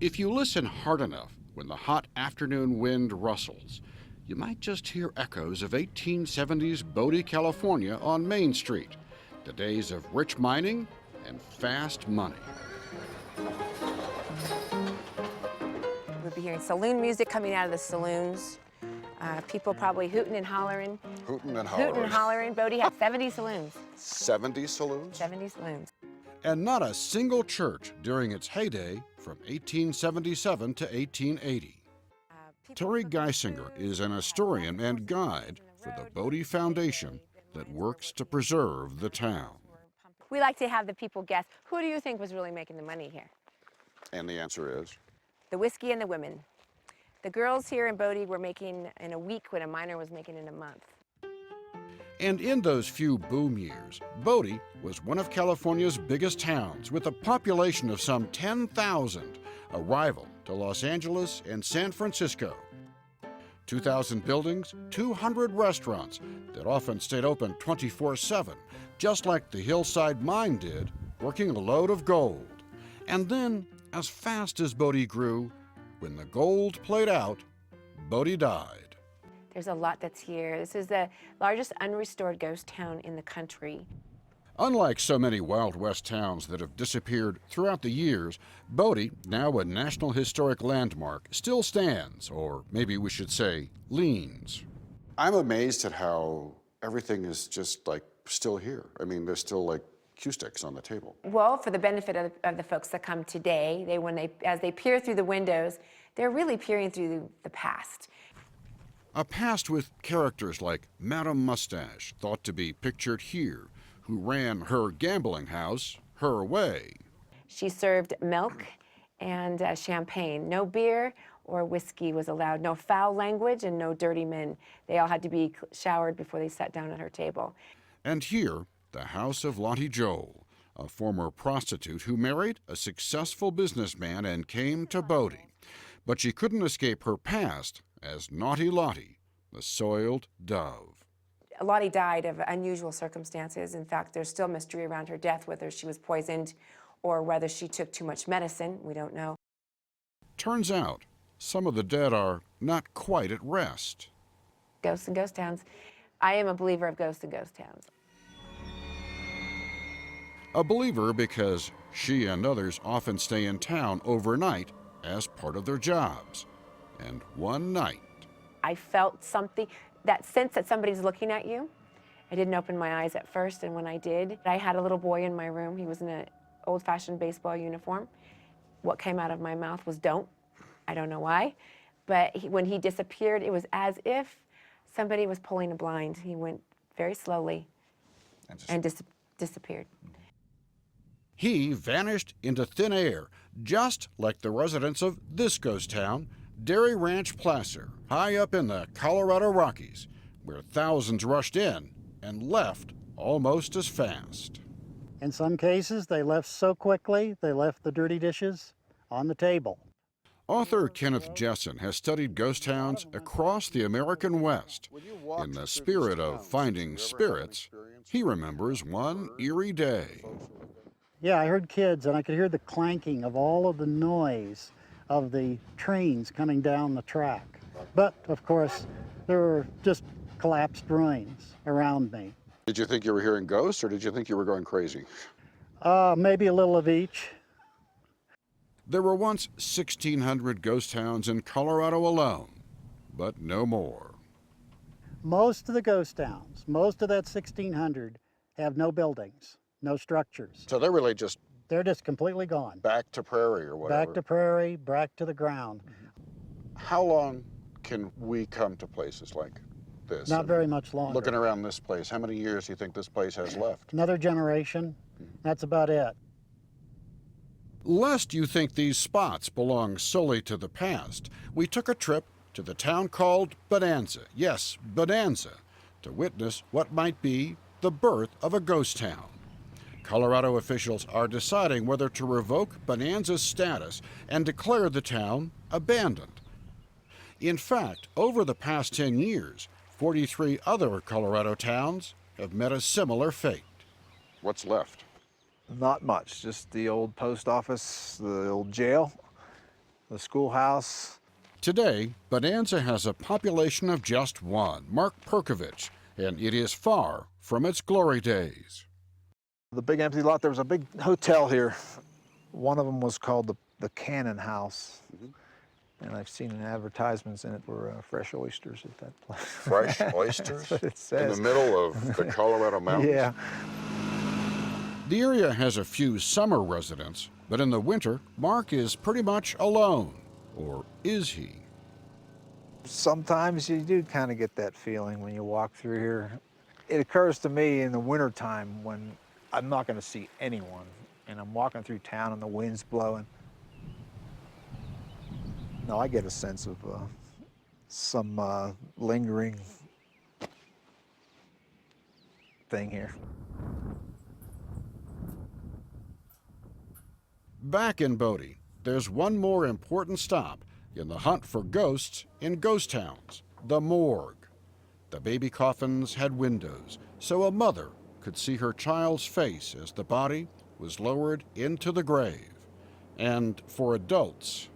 If you listen hard enough when the hot afternoon wind rustles, you might just hear echoes of 1870s Bodie, California on Main Street, the days of rich mining and fast money. We'll be hearing saloon music coming out of the saloons. People probably hooting and hollering. Hooting and hollering. Hooting and hollering. Bodie had 70 saloons. 70 saloons? 70 saloons. And not a single church during its heyday from 1877 to 1880. Terry Geisinger is an historian and guide for the Bodie Foundation that works to preserve the town. We like to have the people guess, who do you think was really making the money here? And the answer is? The whiskey and the women. The girls here in Bodie were making in a week what a miner was making in a month. And in those few boom years, Bodie was one of California's biggest towns with a population of some 10,000, a rival to Los Angeles and San Francisco. 2,000 buildings, 200 restaurants that often stayed open 24/7, just like the Hillside Mine did, working a load of gold. And then, as fast as Bodie grew, when the gold played out, Bodie died. There's a lot that's here. This is the largest unrestored ghost town in the country. Unlike so many Wild West towns that have disappeared throughout the years, Bodie, now a National Historic Landmark, still stands, or maybe we should say, leans. I'm amazed at how everything is just like still here. I mean, there's still like cue sticks on the table. Well, for the benefit of the folks that come today, as they peer through the windows, they're really peering through the past. A past with characters like Madame Mustache, thought to be pictured here, who ran her gambling house her way. She served milk and champagne. No beer or whiskey was allowed. No foul language and no dirty men. They all had to be showered before they sat down at her table. And here, the house of Lottie Joel, a former prostitute who married a successful businessman and came to Bodie. But she couldn't escape her past as Naughty Lottie, the soiled dove. Lottie died of unusual circumstances. In fact, there's still mystery around her death, whether she was poisoned or whether she took too much medicine. We don't know. Turns out, some of the dead are not quite at rest. Ghosts and ghost towns. I am a believer of ghosts and ghost towns. A believer because she and others often stay in town overnight as part of their jobs. And one night, I felt something, that sense that somebody's looking at you. I didn't open my eyes at first, and when I did, I had a little boy in my room. He was in an old-fashioned baseball uniform. What came out of my mouth was don't. I don't know why, but when he disappeared, it was as if somebody was pulling a blind. He went very slowly and disappeared. He vanished into thin air, just like the residents of this ghost town, Dairy Ranch Placer, high up in the Colorado Rockies, where thousands rushed in and left almost as fast. In some cases, they left so quickly, they left the dirty dishes on the table. Author Kenneth Jessen has studied ghost towns across the American West. In the spirit of finding spirits, he remembers one eerie day. Yeah, I heard kids, and I could hear the clanking of all of the noise of the trains coming down the track. But, of course, there were just collapsed ruins around me. Did you think you were hearing ghosts, or did you think you were going crazy? Maybe a little of each. There were once 1,600 ghost towns in Colorado alone, but no more. Most of the ghost towns, most of that 1,600, have no buildings, no structures. So they're really just... They're just completely gone. Back to prairie or whatever. Back to prairie, back to the ground. How long can we come to places like this? Not very much longer. Looking around this place, how many years do you think this place has left? Another generation, that's about it. Lest you think these spots belong solely to the past, we took a trip to the town called Bonanza, yes, Bonanza, to witness what might be the birth of a ghost town. Colorado officials are deciding whether to revoke Bonanza's status and declare the town abandoned. In fact, over the past 10 years, 43 other Colorado towns have met a similar fate. What's left? Not much, just the old post office, the old jail, the schoolhouse. Today, Bonanza has a population of just one, Mark Perkovich, and it is far from its glory days. The big empty lot, there was a big hotel here. One of them was called the Cannon House. And I've seen advertisements in it for fresh oysters at that place. Fresh oysters? That's what it says. In the middle of the Colorado mountains? Yeah. The area has a few summer residents, but in the winter, Mark is pretty much alone. Or is he? Sometimes you do kind of get that feeling when you walk through here. It occurs to me in the wintertime when I'm not going to see anyone, and I'm walking through town and the wind's blowing. No, I get a sense of some lingering thing here. Back in Bodie, there's one more important stop in the hunt for ghosts in ghost towns, the morgue. The baby coffins had windows, so a mother could see her child's face as the body was lowered into the grave. And for adults,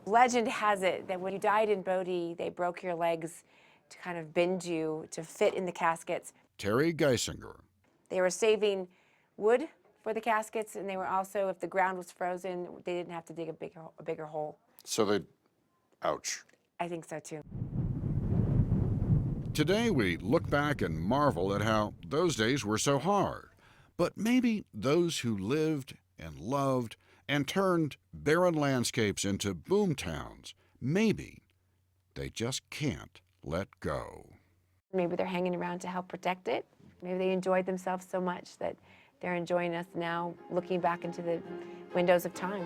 Legend has it that when you died in Bodie, they broke your legs to kind of bend you to fit in the caskets. Terry Geisinger. They were saving wood for the caskets, and they were also, if the ground was frozen, they didn't have to dig a bigger hole. So they, ouch. I think so too. Today we look back and marvel at how those days were so hard. But maybe those who lived and loved and turned barren landscapes into boom towns, maybe they just can't let go. Maybe they're hanging around to help protect it. Maybe they enjoyed themselves so much that they're enjoying us now, looking back into the windows of time.